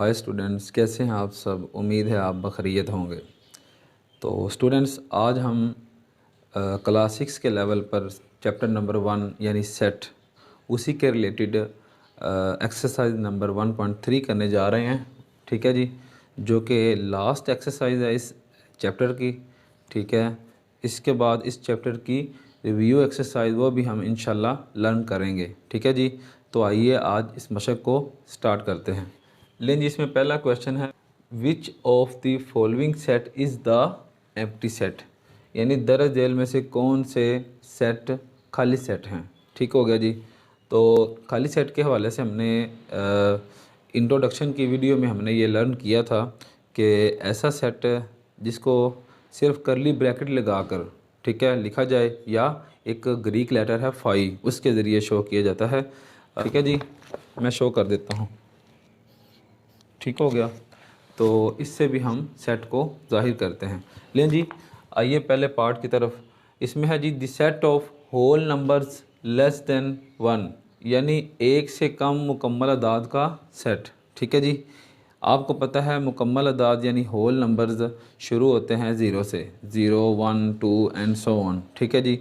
Hi students, कैसे हैं आप सब। उम्मीद है आप बखैरियत होंगे। तो स्टूडेंट्स, आज हम क्लास 6 के लेवल पर चैप्टर नंबर 1 यानी सेट, उसी के रिलेटेड एक्सरसाइज नंबर 1.3 करने जा रहे हैं। ठीक है जी, जो कि लास्ट एक्सरसाइज है इस चैप्टर की। ठीक है, इसके बाद इस चैप्टर की रिव्यू एक्सरसाइज वो भी हम इंशाल्लाह लर्न करेंगे। ठीक है जी, तो आइए आज इस मशक को स्टार्ट करते हैं। लेकिन इसमें पहला क्वेश्चन है, which of the following set is the empty set, यानी दरज झेल में से कौन से सेट खाली सेट हैं। ठीक हो गया जी। तो खाली सेट के हवाले से हमने इंट्रोडक्शन की वीडियो में हमने ये लर्न किया था कि ऐसा सेट जिसको सिर्फ करली ब्रैकेट लगाकर, ठीक है, लिखा जाए या एक ग्रीक लेटर है फाई, उसके ज़रिए शो किया जाता है। ठीक है जी, मैं शो कर देता हूँ। ठीक हो गया, तो इससे भी हम सेट को ज़ाहिर करते हैं। लेकिन जी आइए पहले पार्ट की तरफ। इसमें है जी the set of whole numbers less than 1, यानी एक से कम मुकम्मल अदाद का सेट। ठीक है जी, आपको पता है मुकम्मल अदाद यानी होल नंबर्स शुरू होते हैं 0 से, 0 1 2 एंड सो ऑन। ठीक है जी,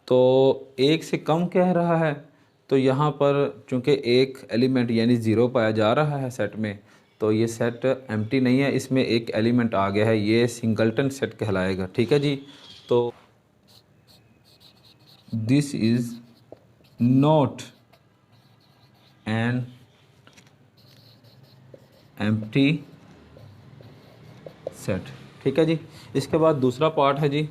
तो एक से कम कह रहा है, तो यहाँ पर चूँकि एक एलिमेंट यानी ज़ीरो पाया जा रहा है सेट में, तो ये सेट एम्प्टी नहीं है, इसमें एक एलिमेंट आ गया है, ये सिंगलटन सेट कहलाएगा। ठीक है जी, तो this is not an empty set. ठीक है जी, इसके बाद दूसरा पार्ट है जी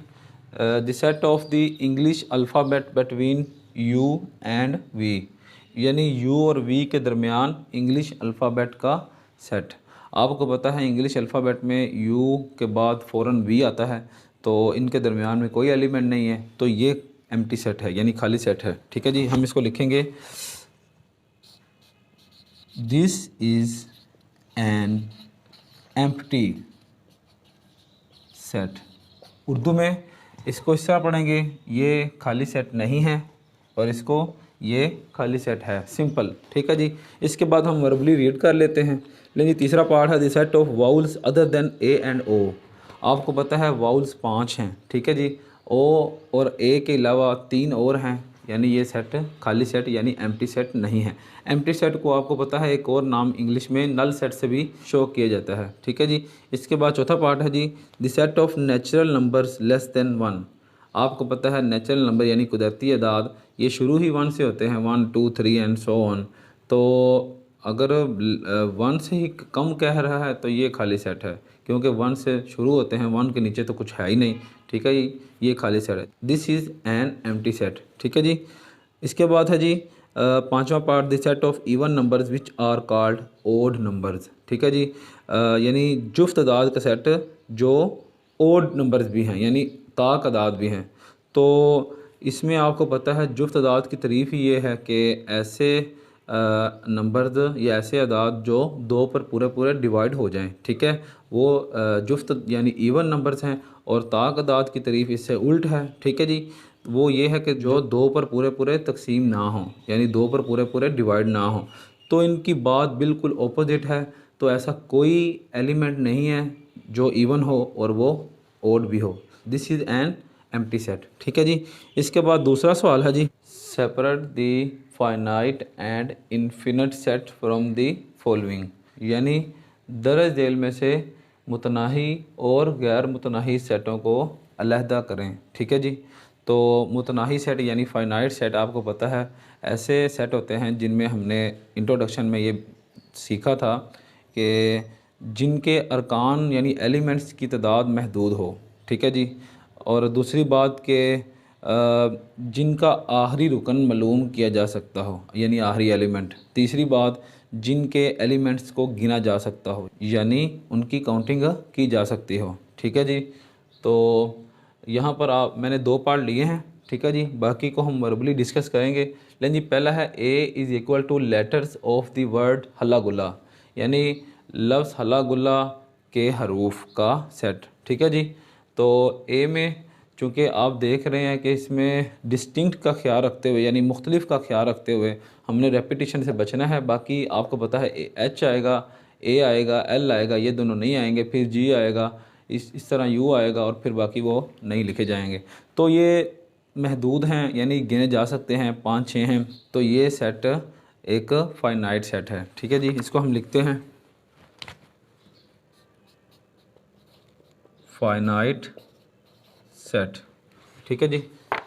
the set of the English alphabet between U and V, यानी यू और वी के दरमियान इंग्लिश अल्फ़ाबेट का सेट। आपको पता है इंग्लिश अल्फ़ाबेट में यू के बाद फ़ौरन वी आता है, तो इनके दरमियान में कोई एलिमेंट नहीं है, तो ये एम्प्टी सेट है यानी खाली सेट है। ठीक है जी, हम इसको लिखेंगे, this is an empty set. Urdu में इसको इस तरह पढ़ेंगे, ये खाली सेट नहीं है और इसको ये खाली सेट है, सिंपल। ठीक है जी, इसके बाद हम वर्बली रीड कर लेते हैं। लेकिन तीसरा पार्ट है the set of vowels other than A and O. आपको पता है वाउल्स 5 हैं। ठीक है जी, ओ और ए के अलावा 3 और हैं, यानी ये सेट खाली सेट यानी एम्प्टी सेट नहीं है। एम्प्टी सेट को आपको पता है एक और नाम इंग्लिश में नल सेट से भी शो किया जाता है। ठीक है जी, इसके बाद चौथा पार्ट है जी the set of natural numbers less than 1। आपको पता है नेचुरल नंबर यानी कुदरती अदाद ये शुरू ही 1 से होते हैं, 1 2 3 एंड सो ऑन। तो अगर 1 से ही कम कह रहा है तो ये खाली सेट है, क्योंकि 1 से शुरू होते हैं, 1 के नीचे तो कुछ है ही नहीं। ठीक है जी, ये खाली सेट है, this is an empty set. ठीक है जी, इसके बाद है जी पांचवा part the set of even numbers which are called odd numbers. ठीक है जी, यानी जुफ्त अदाद का सेट जो ओड नंबर्स भी हैं यानी ताक अदाद भी हैं। तो इसमें आपको पता है जुफ्त अदाद की तारीफ़ ही ये है कि ऐसे नंबर्स या ऐसे अदाद जो 2 पर पूरे पूरे डिवाइड हो जाएं, ठीक है, वो जुफ्त यानी इवन नंबर्स हैं। और ताक अदाद की तारीफ़ इससे उल्ट है। ठीक है जी, वो ये है कि जो 2 पर पूरे पूरे तकसीम ना हो, यानी 2 पर पूरे पूरे डिवाइड ना हो। तो इनकी बात बिल्कुल ऑपोजिट है। तो ऐसा कोई एलिमेंट नहीं है जो इवन हो और वो ओड भी हो, this is an empty set. ठीक है जी, इसके बाद दूसरा सवाल है जी, separate the finite and infinite set from the following, यानी दरज झेल में से मुतनाही और गैर मुतनाही सेटों को अलहदा करें। ठीक है जी, तो मुतनाही सेट यानी फाइनाइट सेट आपको पता है ऐसे सेट होते हैं जिनमें हमने इंट्रोडक्शन में ये सीखा था कि जिनके अरकान यानी एलिमेंट्स की तादाद महदूद हो। ठीक है जी, और दूसरी बात कि जिनका आखिरी रुकन मालूम किया जा सकता हो यानी आखिरी एलिमेंट। तीसरी बात, जिनके एलिमेंट्स को गिना जा सकता हो यानी उनकी काउंटिंग की जा सकती हो। ठीक है जी, तो यहाँ पर मैंने 2 पार्ट लिए हैं। ठीक है जी, बाकी को हम वर्बली डिस्कस करेंगे। लेकिन जी पहला है A is equal two letters of the word हल्ला गुल्ला, यानी लफ्ज़ हल्ला गुल्ला के हरूफ का सेट। ठीक है जी, तो ए में चूँकि आप देख रहे हैं कि इसमें डिस्टिंक्ट का ख्याल रखते हुए यानी मुख्तलिफ का ख्याल रखते हुए हमने रेपिटेशन से बचना है। बाकी आपको पता है एच आएगा, ए आएगा, एल आएगा, ये दोनों नहीं आएंगे, फिर जी आएगा, इस तरह यू आएगा और फिर बाकी वो नहीं लिखे जाएंगे। तो ये महदूद हैं यानी गिने जा सकते हैं, 5-6 हैं। तो ये सेट एक फाइनाइट सेट है। ठीक है जी, इसको हम लिखते हैं फाइनाइट सेट। ठीक है जी,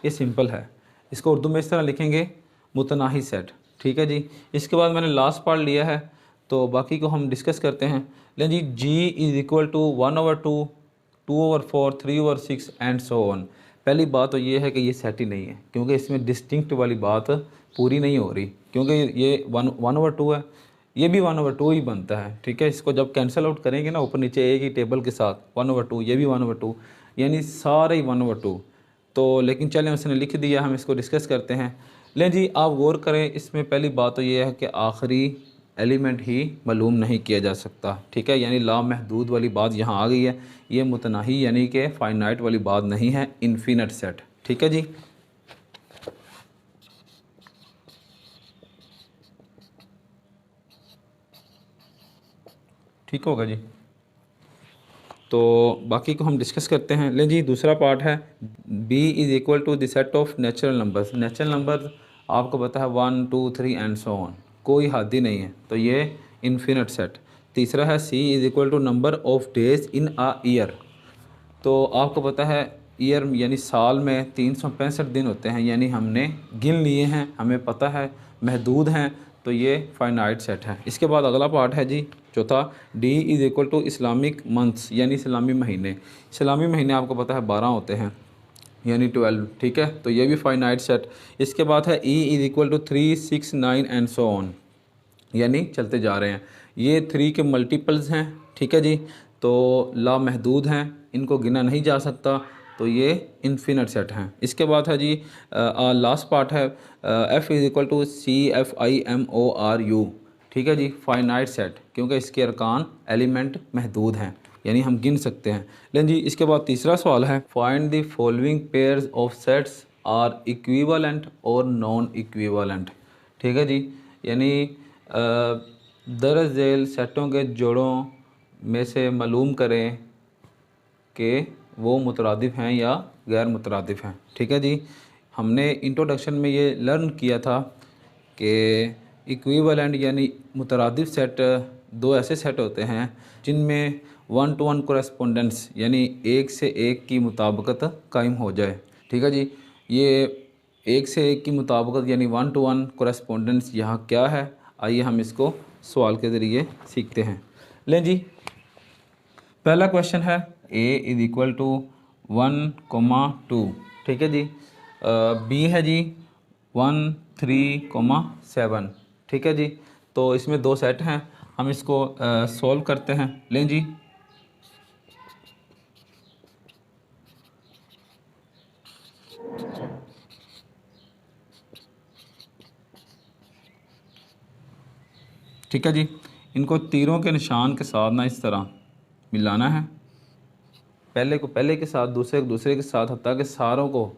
ये सिंपल है। इसको उर्दू में इस तरह लिखेंगे मुतनाही सेट। ठीक है जी, इसके बाद मैंने लास्ट पार्ट लिया है तो बाकी को हम डिस्कस करते हैं। लेकिन जी G is equal to 1/2, 2/4, 3/6 and so on. पहली बात तो ये है कि ये सेट ही नहीं है, क्योंकि इसमें डिस्टिंक्ट वाली बात पूरी नहीं हो रही, क्योंकि ये 1/2 है, ये भी 1/2 ही बनता है। ठीक है, इसको जब कैंसिल आउट करेंगे ना ऊपर नीचे एक ही टेबल के साथ 1/2, ये भी 1/2, यानी सारे ही 1/2। तो लेकिन चलें उसने लिख दिया, हम इसको डिस्कस करते हैं। लें जी, आप गौर करें, इसमें पहली बात तो ये है कि आखिरी एलिमेंट ही मालूम नहीं किया जा सकता। ठीक है, यानी ला महदूद वाली बात यहाँ आ गई है। ये मुतनाही यानी कि फाइनाइट वाली बात नहीं है, इन्फिनिट सेट। ठीक है जी, ठीक होगा जी। तो बाकी को हम डिस्कस करते हैं। लें जी, दूसरा पार्ट है b is equal to the set of natural numbers. Natural number आपको पता है 1, 2, 3 एंड सो ऑन, कोई हद ही नहीं है, तो ये इन्फिनिट सेट। तीसरा है c is equal to number of days in a year. तो आपको पता है ईयर यानी साल में 365 दिन होते हैं, यानी हमने गिन लिए हैं, हमें पता है महदूद हैं, तो ये फाइनाइट सेट है। इसके बाद अगला पार्ट है जी चौथा, D is equal to Islamic months यानी इस्लामी महीने। इस्लामी महीने आपको पता है 12 होते हैं यानी 12। ठीक है, तो ये भी फाइनाइट सेट। इसके बाद है E is equal to 3, 6, 9 and so on, यानी चलते जा रहे हैं। ये 3 के मल्टीपल्स हैं। ठीक है जी, तो लामहदूद हैं, इनको गिना नहीं जा सकता, तो ये इन्फिनिट सेट हैं। इसके बाद है जी लास्ट पार्ट है F is equal to CFIMORU। ठीक है जी, फाइनाइट सेट, क्योंकि इसके अरकान एलिमेंट महदूद हैं, यानी हम गिन सकते हैं। लेकिन जी इसके बाद तीसरा सवाल है find the following pairs of sets are equivalent और नॉन इक्विवेलेंट। ठीक है जी, यानी दरअ झेल सेटों के जोड़ों में से मालूम करें कि वो मुतरादिफ हैं या गैर मुतरादिफ हैं। ठीक है जी, हमने इंट्रोडक्शन में ये लर्न किया था कि इक्विवेलेंट यानी मुतरादिफ सेट दो ऐसे सेट होते हैं जिनमें 1-to-1 कोरेस्पोंडेंस यानी एक से एक की मुताबिकत कायम हो जाए। ठीक है जी, ये एक से एक की मुताबिकत यानी 1-to-1 कोरेस्पोंडेंस यहाँ क्या है, आइए हम इसको सवाल के ज़रिए सीखते हैं। लें जी, पहला क्वेश्चन है a इज़ इक्वल टू 1,2। ठीक है जी, b है जी 1, 3,7। ठीक है जी, तो इसमें दो सेट हैं, हम इसको सॉल्व करते हैं। लें जी, ठीक है जी, इनको तीरों के निशान के साथ ना इस तरह मिलाना है, पहले को पहले के साथ, दूसरे को दूसरे के साथ, हत्ता कि सारों को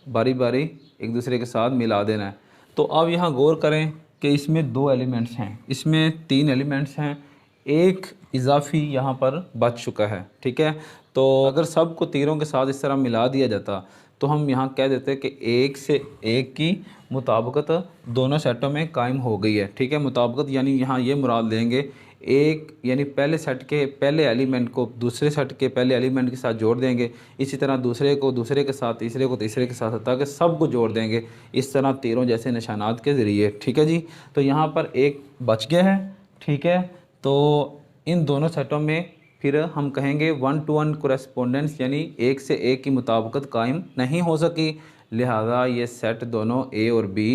बारी बारी एक दूसरे के साथ मिला देना है। तो अब यहाँ गौर करें कि इसमें दो एलिमेंट्स हैं, इसमें 3 एलिमेंट्स हैं, एक इजाफी यहाँ पर बच चुका है। ठीक है, तो अगर सब को तीरों के साथ इस तरह मिला दिया जाता तो हम यहाँ कह देते कि एक से एक की मुताबिकत दोनों सेटों में कायम हो गई है। ठीक है, मुताबिकत यानी यहाँ ये मुराद लेंगे एक यानी पहले सेट के पहले एलिमेंट को दूसरे सेट के पहले एलिमेंट के साथ जोड़ देंगे, इसी तरह दूसरे को दूसरे के साथ, तीसरे को तीसरे के साथ, ताकि सब को जोड़ देंगे इस तरह तीरों जैसे निशानात के ज़रिए। ठीक है जी, तो यहाँ पर एक बच गया है। ठीक है, तो इन दोनों सेटों में फिर हम कहेंगे 1-to-1 कोरेस्पोंडेंस यानी एक से एक की मुताबिकत कायम नहीं हो सकी, लिहाजा ये सेट दोनों ए और बी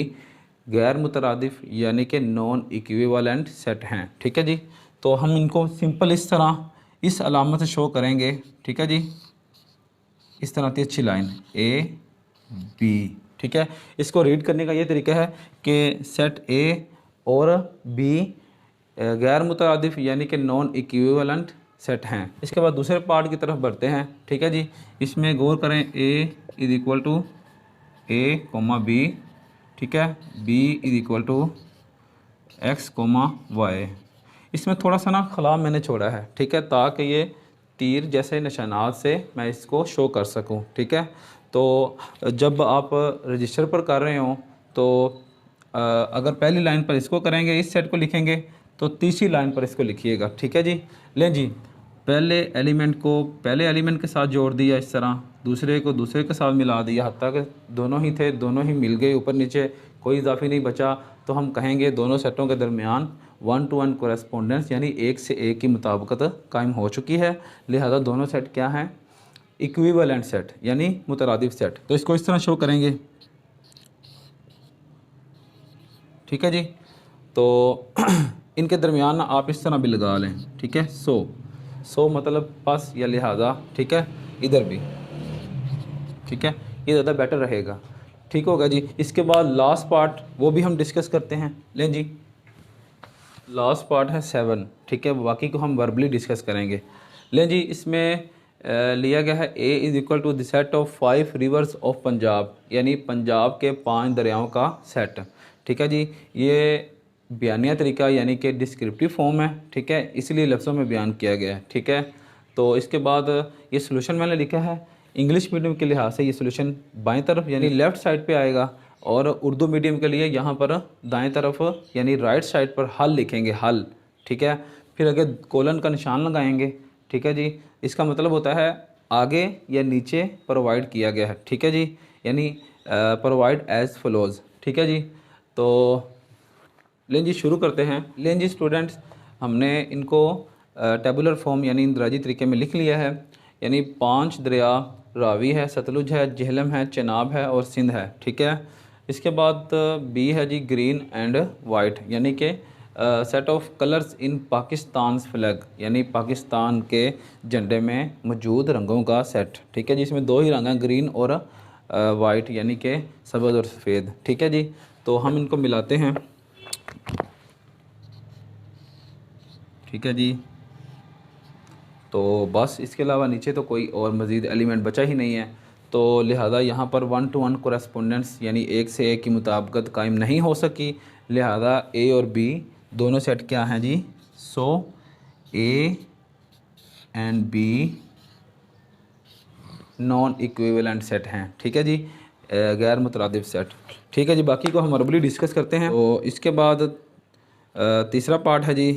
गैर मुतरादिफ यानी कि नॉन इक्विवेलेंट सेट हैं। ठीक है जी, तो हम इनको सिंपल इस तरह इस अलामत से शो करेंगे। ठीक है जी, इस तरह की अच्छी लाइन ए बी। ठीक है, इसको रीड करने का ये तरीका है कि सेट ए और बी गैर मुतरादिफ यानी कि नॉन इक्विवेलेंट सेट हैं। इसके बाद दूसरे पार्ट की तरफ बढ़ते हैं, ठीक है जी। इसमें गौर करें, A is equal to A comma B, ठीक है, B is equal to X comma Y. इसमें थोड़ा सा ना खला मैंने छोड़ा है, ठीक है, ताकि ये तीर जैसे निशानात से मैं इसको शो कर सकूं, ठीक है। तो जब आप रजिस्टर पर कर रहे हो तो अगर पहली लाइन पर इसको करेंगे, इस सेट को लिखेंगे, तो तीसरी लाइन पर इसको लिखिएगा, ठीक है जी। लें जी, पहले एलिमेंट को पहले एलिमेंट के साथ जोड़ दिया इस तरह, दूसरे को दूसरे के साथ मिला दिया, हत्ता कि दोनों ही थे, दोनों ही मिल गए, ऊपर नीचे कोई इजाफी नहीं बचा, तो हम कहेंगे दोनों सेटों के दरमियान 1-to-1 कोरेस्पोंडेंस यानी एक से एक की मुताबिकत कायम हो चुकी है। लिहाजा दोनों सेट क्या हैं? इक्विवेलेंट सेट यानी मुतरादिफ सेट। तो इसको इस तरह शो करेंगे, ठीक है जी। तो इनके दरमियान आप इस तरह भी लगा लें, ठीक है। सो मतलब बस या लिहाजा, ठीक है, इधर भी, ठीक है, ये ज़्यादा बेटर रहेगा, ठीक होगा जी। इसके बाद लास्ट पार्ट वो भी हम डिस्कस करते हैं। लें जी, लास्ट पार्ट है 7, ठीक है, बाकी को हम वर्बली डिस्कस करेंगे। लें जी, इसमें लिया गया है A is equal to the set of 5 rivers of Punjab, यानी पंजाब के 5 दरियाओं का सेट, ठीक है जी। ये बयानिया तरीका यानी कि डिस्क्रिप्टिव फॉर्म है, ठीक है, इसलिए लफ्ज़ों में बयान किया गया है, ठीक है। तो इसके बाद ये सोल्यूशन मैंने लिखा है, इंग्लिश मीडियम के लिहाज से ये सोल्यूशन बाएं तरफ यानी लेफ़्ट साइड पे आएगा, और उर्दू मीडियम के लिए यहाँ पर दाएं तरफ यानी राइट साइड पर हल लिखेंगे, हल, ठीक है। फिर अगर कोलन का निशान लगाएंगे, ठीक है जी, इसका मतलब होता है आगे या नीचे प्रोवाइड किया गया है, ठीक है जी, यानी प्रोवाइड एज फॉलोज, ठीक है जी। तो लें जी शुरू करते हैं। लें जी स्टूडेंट्स, हमने इनको टेबुलर फॉर्म यानी इंदराजी तरीके में लिख लिया है, यानी 5 दरिया रावी है, सतलुज है, झेलम है, चनाब है और सिंध है, ठीक है। इसके बाद बी है जी ग्रीन एंड वाइट, यानी कि set of colours in Pakistan flag, यानी पाकिस्तान के झंडे में मौजूद रंगों का सेट, ठीक है जी। इसमें 2 ही रंग हैं, ग्रीन और वाइट, यानी कि सब्ज़ और सफ़ेद, ठीक है जी। तो हम इनको मिलाते हैं, ठीक है जी। तो बस इसके अलावा नीचे तो कोई और मज़ीद एलिमेंट बचा ही नहीं है, तो लिहाजा यहाँ पर 1-to-1 कोरेस्पोंडेंस यानी एक से एक की मुताबिकत कायम नहीं हो सकी। लिहाजा ए और बी दोनों सेट क्या हैं जी? So A and B non equivalent set हैं, ठीक है जी, गैर मुतरादिफ सेट, ठीक है जी। बाकी को हम वर्बली डिस्कस करते हैं। तो इसके बाद तीसरा पार्ट है जी,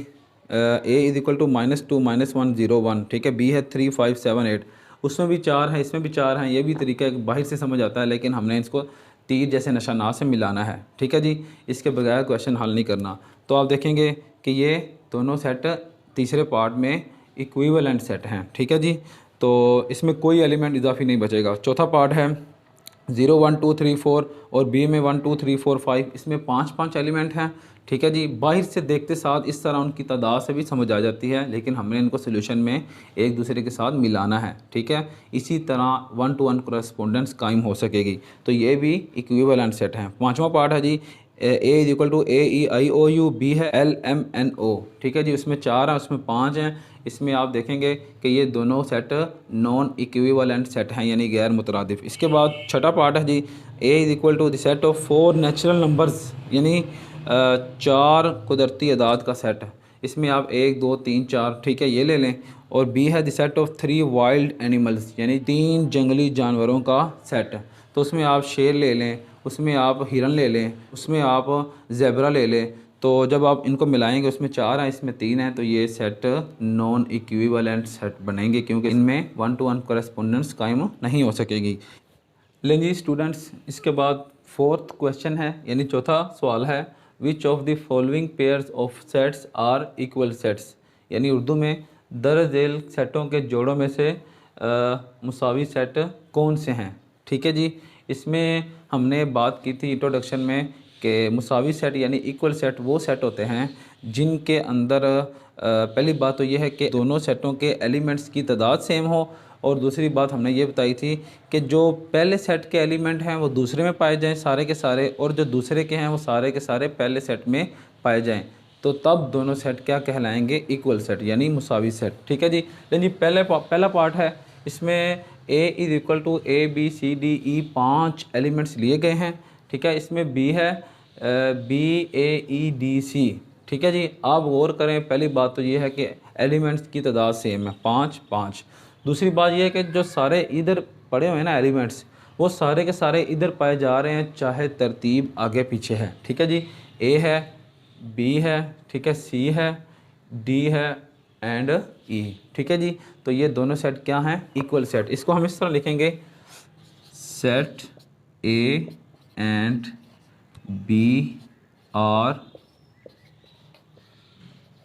ए इज़ इक्वल टू -2 -1 0 1, ठीक है, बी है 3 5 7 8, उसमें भी 4 हैं, इसमें भी 4 हैं। ये भी तरीका बाहर से समझ आता है, लेकिन हमने इसको तीर जैसे निशानात से मिलाना है, ठीक है जी, इसके बगैर क्वेश्चन हल नहीं करना। तो आप देखेंगे कि ये दोनों सेट तीसरे पार्ट में इक्विवेलेंट सेट हैं, ठीक है जी। तो इसमें कोई एलिमेंट इजाफी नहीं बचेगा। चौथा पार्ट है 0 1 2 3 4 और बी में 1 2 3 4 5, इसमें 5 एलिमेंट हैं, ठीक है जी। बाहर से देखते साथ इस तरह उनकी तादाद से भी समझ आ जाती है, लेकिन हमने इनको सोल्यूशन में एक दूसरे के साथ मिलाना है, ठीक है। इसी तरह 1-to-1 कोरेस्पोंडेंस कायम हो सकेगी। तो ये भी इक्विवेलेंट सेट हैं। 5वां पार्ट है जी, A is equal to A E I O U, B है एल एम एन ओ, ठीक है जी। उसमें 4 हैं, उसमें 5 हैं। इसमें आप देखेंगे कि ये दोनों सेट नॉन इक्विवेलेंट सेट हैं, यानी गैर मुतरादिफ। इसके बाद छठा पार्ट है जी, A is equal to the set of 4 natural numbers, यानी 4 कुदरती अदाद का सेट। इसमें आप 1 2 3 4, ठीक है, ये ले लें। और बी है the set of 3 wild animals, यानी 3 जंगली जानवरों का सेट। तो उसमें आप शेर ले लें, उसमें आप हिरन ले लें, उसमें आप ज़ेबरा ले लें। तो जब आप इनको मिलाएंगे, उसमें 4 हैं, इसमें 3 हैं, तो ये सेट नॉन इक्विवेलेंट सेट बनेंगे, क्योंकि इनमें 1-to-1 कोरेस्पोंडेंस कायम नहीं हो सकेगी। लें जी स्टूडेंट्स, इसके बाद 4th क्वेश्चन है, यानी चौथा सवाल है, which of the following pairs of sets are equal sets, यानी उर्दू में दर्ज झेल सेटों के जोड़ों में से मुसावी सेट कौन से हैं, ठीक है जी। इसमें हमने बात की थी इंट्रोडक्शन में कि मुसावी सेट यानी इक्वल सेट वो सेट होते हैं जिनके अंदर पहली बात तो ये है कि दोनों सेटों के एलिमेंट्स की तादाद सेम हो, और दूसरी बात हमने ये बताई थी कि जो पहले सेट के एलिमेंट हैं वो दूसरे में पाए जाएं सारे के सारे, और जो दूसरे के हैं वो सारे के सारे पहले सेट में पाए जाएं। तो तब दोनों सेट क्या कहलाएंगे, इक्वल सेट यानी मुसावी सेट। ठीक है जी। लेकिन जी पहला पार्ट है, इसमें A is equal to ABCDE 5 elements लिए गए हैं। ठीक है, इसमें B है BAEDC। ठीक है जी। आप गौर करें, पहली बात तो ये है कि एलिमेंट्स की तादाद सेम है, 5 5। दूसरी बात यह है कि जो सारे इधर पड़े हुए हैं ना एलिमेंट्स, वो सारे के सारे इधर पाए जा रहे हैं, चाहे तरतीब आगे पीछे है। ठीक है जी। A है, B है, ठीक है, C है, D है एंड E। ठीक है जी। तो ये दोनों सेट क्या हैं, इक्वल सेट। इसको हम इस तरह लिखेंगे, set A and B are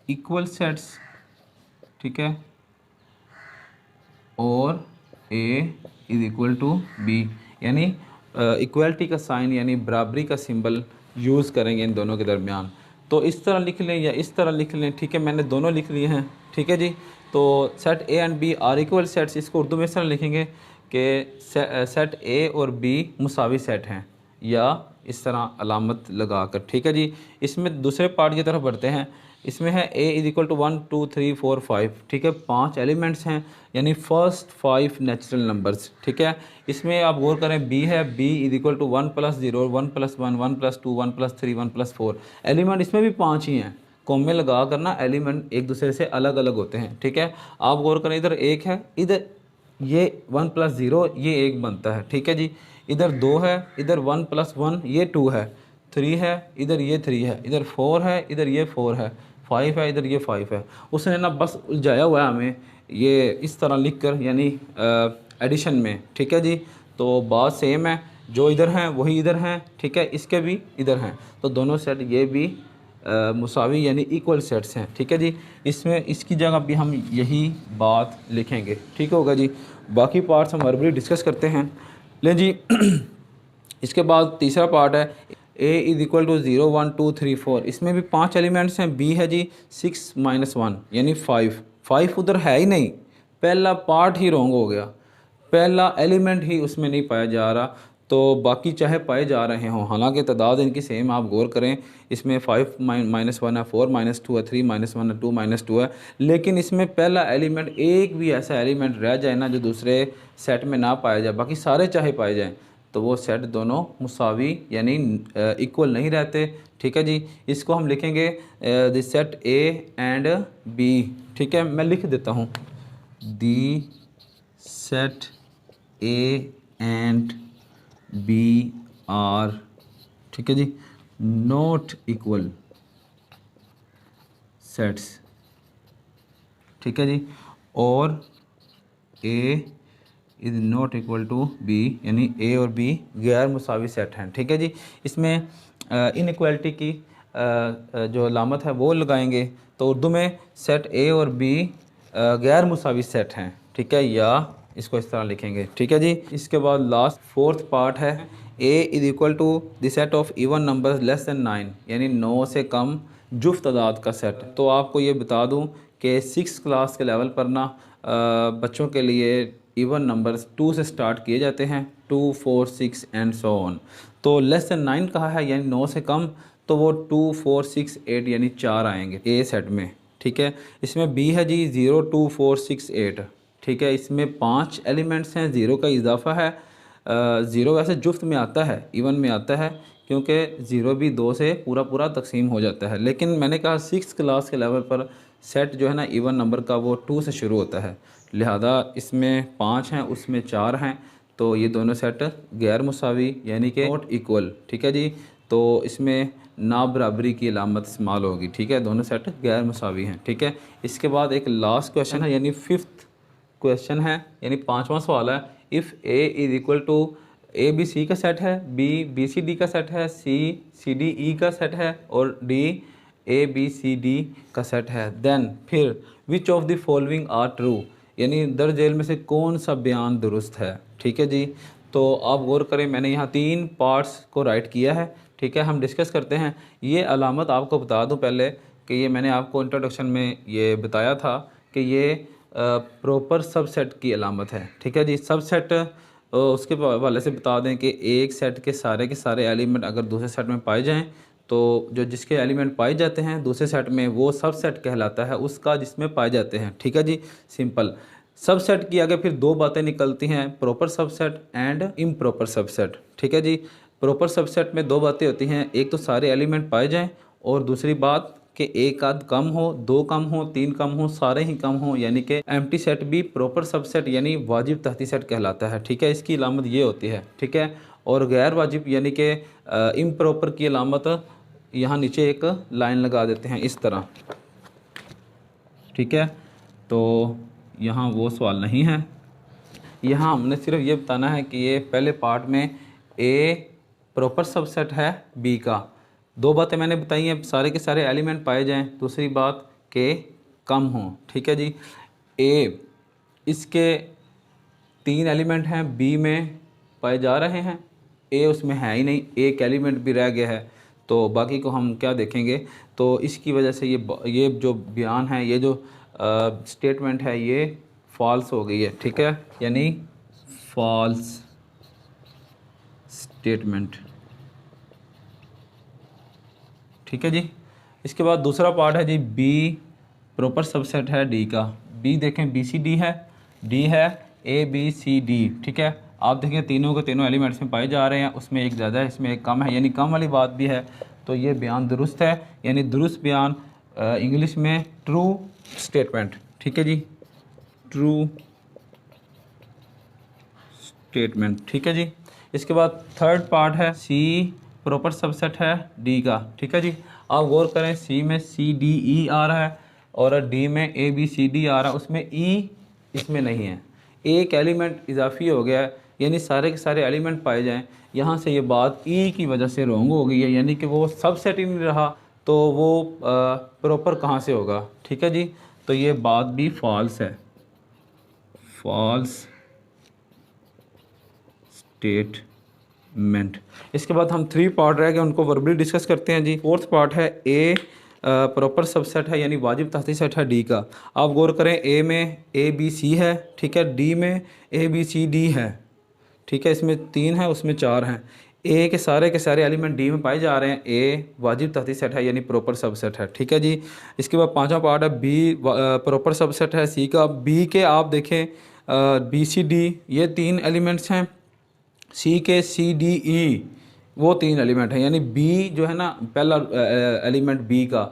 equal sets. ठीक है, और A is equal to B, यानी इक्वलिटी का साइन यानी बराबरी का सिंबल यूज़ करेंगे इन दोनों के दरमियान। तो इस तरह लिख लें या इस तरह लिख लें। ठीक है, मैंने दोनों लिख लिए हैं। ठीक है जी। तो set A and B are equal sets, इसको उर्दू में इस तरह लिखेंगे कि सेट A और B मुसावी सेट हैं, या इस तरह अलामत लगा कर। ठीक है जी। इसमें दूसरे पार्ट की तरफ बढ़ते हैं। इसमें है A इज इक्वल टू 1 2 3 4 5। ठीक है, 5 एलिमेंट्स हैं, यानी फर्स्ट 5 नेचुरल नंबर्स। ठीक है, इसमें आप गौर करें, B है, B is equal to 1 + 0 1 + 1 1 + 2 1 + 3 1 + 4। Element इसमें भी 5 ही हैं। कॉमे लगा कर ना एलिमेंट एक दूसरे से अलग अलग होते हैं। ठीक है, आप गौर करें, इधर 1 है, इधर ये 1 + 0 ये 1 बनता है। ठीक है जी। इधर 2 है, इधर 1 + 1 ये 2 है, 3 है, इधर ये 3 है, इधर 4 है, इधर ये 4 है, 5 है, इधर ये 5 है। उसने ना बस उलझाया हुआ है हमें ये इस तरह लिख कर, यानी एडिशन में। ठीक है जी। तो बात सेम है, जो इधर हैं वही इधर हैं। ठीक है, इसके भी इधर हैं, तो दोनों सेट ये भी मुसावी यानी इक्वल सेट्स हैं। ठीक है जी। इसमें इसकी जगह भी हम यही बात लिखेंगे। ठीक होगा जी। बाकी पार्ट्स हम वर्बली डिस्कस करते हैं। ले जी इसके बाद तीसरा पार्ट है, A इज इक्वल टू 0 1 2 3 4। इसमें भी 5 एलिमेंट्स हैं। B है जी 6 - 1 यानी 5। 5 उधर है ही नहीं, पहला पार्ट ही रॉन्ग हो गया, पहला एलिमेंट ही उसमें नहीं पाया जा रहा। तो बाकी चाहे पाए जा रहे हों, हालांकि तादाद इनकी सेम, आप गौर करें, इसमें 5 - 1 है, 4 - 2 है, 3 - 1 है, 2 - 2 है, लेकिन इसमें पहला एलिमेंट, एक भी ऐसा एलिमेंट रह जाए ना जो दूसरे सेट में ना पाया जाए, बाकी सारे चाहे पाए जाएँ, तो वो सेट दोनों मुसावी यानी इक्वल नहीं रहते। ठीक है जी। इसको हम लिखेंगे the set A and B। ठीक है, मैं लिख देता हूँ, the set A and B are, ठीक है जी, नॉट इक्वल सेट्स। ठीक है जी। और A is not equal to B, यानी A और B गैर मुसावी सेट हैं। ठीक है जी। इसमें इनइक्वालिटी की जो अलामत है वो लगाएंगे, तो उर्दू में सेट A और B गैर मुसावी सेट हैं। ठीक है, या इसको इस तरह लिखेंगे। ठीक है जी। इसके बाद लास्ट फोर्थ पार्ट है, A is equal to the set of even numbers less than 9, यानी 9 से कम जुफ्त तादाद का सेट। तो आपको ये बता दूं कि 6 क्लास के लेवल पर ना बच्चों के लिए इवन नंबर्स 2 से स्टार्ट किए जाते हैं, 2 4 6 एंड सो ऑन। तो लेस दैन 9 कहा है, यानी 9 से कम, तो वो 2 4 6 8 यानी 4 आएंगे A सेट में। ठीक है, इसमें B है जी 0 2 4 6 8। ठीक है, इसमें 5 एलिमेंट्स हैं, 0 का इजाफा है। 0 वैसे जुफ्त में आता है, इवन में आता है, क्योंकि 0 भी 2 से पूरा पूरा तकसीम हो जाता है। लेकिन मैंने कहा 6 क्लास के लेवल पर सेट जो है ना इवन नंबर का, वो 2 से शुरू होता है, लिहाजा इसमें 5 हैं, उसमें 4 हैं, तो ये दोनों सेट गैर मुसावी यानी कि नॉट इक्वल। ठीक है जी। तो इसमें ना बराबरी की अलामत इस्तेमाल होगी। ठीक है, दोनों सेट गैर मुसावी हैं। ठीक है, इसके बाद एक लास्ट क्वेश्चन है, यानी 5th क्वेश्चन है, यानी 5वां सवाल है, if A is equal to ABC का सेट है, B BCD का सेट है, C CDE का सेट है, और D ABCD का सेट है, देन फिर which of the following are true, यानी दर्ज झेल में से कौन सा बयान दुरुस्त है। ठीक है जी। तो आप गौर करें, मैंने यहाँ 3 पार्ट्स को राइट किया है। ठीक है, हम डिस्कस करते हैं। ये अलामत आपको बता दूं पहले कि ये मैंने आपको इंट्रोडक्शन में ये बताया था कि ये प्रॉपर सबसेट की अलामत है। ठीक है जी। सबसेट उसके हवाले से बता दें कि एक सेट के सारे एलिमेंट अगर दूसरे सेट में पाए जाएं तो जो जिसके एलिमेंट पाए जाते हैं दूसरे सेट में वो सब सेट कहलाता है उसका जिसमें पाए जाते हैं। ठीक है जी, सिंपल। सब सेट की आगे फिर दो बातें निकलती हैं, proper subset and improper subset. ठीक है जी, प्रॉपर सबसेट में दो बातें होती हैं, एक तो सारे एलिमेंट पाए जाएं और दूसरी बात कि एक आध कम हो, दो कम हो, तीन कम हो, सारे ही कम हो, यानी कि एम्प्टी सेट भी प्रॉपर सबसेट यानी वाजिब तहती सेट कहलाता है। ठीक है, इसकी अलामत ये होती है। ठीक है, और गैर वाजिब यानी कि इम्प्रॉपर की अलामत यहाँ नीचे एक लाइन लगा देते हैं इस तरह। ठीक है, तो यहाँ वो सवाल नहीं है, यहाँ हमने सिर्फ ये बताना है कि ये पहले पार्ट में ए प्रॉपर सबसेट है बी का। दो बातें मैंने बताई हैं, सारे के सारे एलिमेंट पाए जाएं, दूसरी बात के कम हों। ठीक है जी, ए इसके 3 एलिमेंट हैं, बी में पाए जा रहे हैं, ए उसमें है ही नहीं, एक एलिमेंट भी रह गया है, तो बाकी को हम क्या देखेंगे। तो इसकी वजह से ये जो बयान है, ये जो स्टेटमेंट है, ये फॉल्स हो गई है। ठीक है, यानी फॉल्स स्टेटमेंट। ठीक है जी, इसके बाद दूसरा पार्ट है जी बी प्रॉपर सबसेट है डी का। बी देखें बी सी डी है, डी है ए बी सी डी। ठीक है, आप देखें तीनों के तीनों एलिमेंट्स में पाए जा रहे हैं, उसमें एक ज़्यादा है, इसमें एक कम है, यानी कम वाली बात भी है, तो ये बयान दुरुस्त है, यानी दुरुस्त बयान इंग्लिश में ट्रू स्टेटमेंट। ठीक है जी, ट्रू स्टेटमेंट। ठीक है जी, इसके बाद थर्ड पार्ट है सी प्रॉपर सबसेट है डी का। ठीक है जी, आप गौर करें, सी में सी डी ई आ रहा है और डी में ए बी सी डी आ रहा है, उसमें ई इसमें नहीं है, एक एलिमेंट इजाफी हो गया है, यानी सारे के सारे एलिमेंट पाए जाएं। यहाँ से ये बात ई की वजह से रॉन्ग हो गई है, यानी कि वो सबसेट ही नहीं रहा, तो वो प्रॉपर कहाँ से होगा। ठीक है जी, तो ये बात भी फॉल्स है, फॉल्स स्टेटमेंट। इसके बाद हम 3 पार्ट रह गए, उनको वर्बली डिस्कस करते हैं जी। फोर्थ पार्ट है ए प्रॉपर सबसेट है यानी वाजिब तहती सेट है डी का। आप गौर करें, ए में ए बी सी है, ठीक है, डी में ए बी सी डी है। ठीक है, इसमें 3 है, उसमें 4 हैं, ए के सारे एलिमेंट डी में पाए जा रहे हैं, ए वाजिब तहती सेट है यानी प्रॉपर सबसेट है। ठीक है जी, इसके बाद 5वां पार्ट है बी प्रॉपर सबसेट है सी का। बी के आप देखें बी सी डी ये 3 एलिमेंट्स हैं, सी के सी डी ई वो 3 एलिमेंट हैं, यानी बी जो है ना पहला एलिमेंट बी का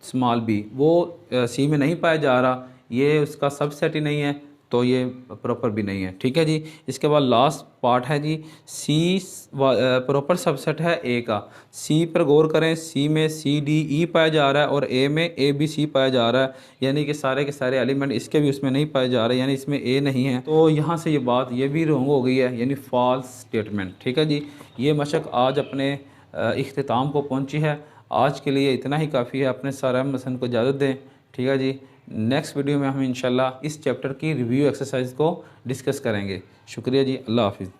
स्मॉल बी वो सी में नहीं पाया जा रहा, ये उसका सबसेट ही नहीं है, तो ये प्रॉपर भी नहीं है। ठीक है जी, इसके बाद लास्ट पार्ट है जी सी प्रॉपर सबसेट है ए का। सी पर गौर करें, सी में सी डी ई पाया जा रहा है और ए में ए बी सी पाया जा रहा है, यानी कि सारे के सारे एलिमेंट इसके भी उसमें नहीं पाए जा रहे, यानी इसमें ए नहीं है, तो यहाँ से ये बात ये भी रॉन्ग हो गई है, यानी फॉल्स स्टेटमेंट। ठीक है जी, ये मशक आज अपने इख्तिताम को पहुँची है। आज के लिए इतना ही काफ़ी है, अपने सारा मसन को इजाज़त दें। ठीक है जी, नेक्स्ट वीडियो में हम इंशाल्लाह इस चैप्टर की रिव्यू एक्सरसाइज को डिस्कस करेंगे। शुक्रिया जी, अल्लाह हाफिज़।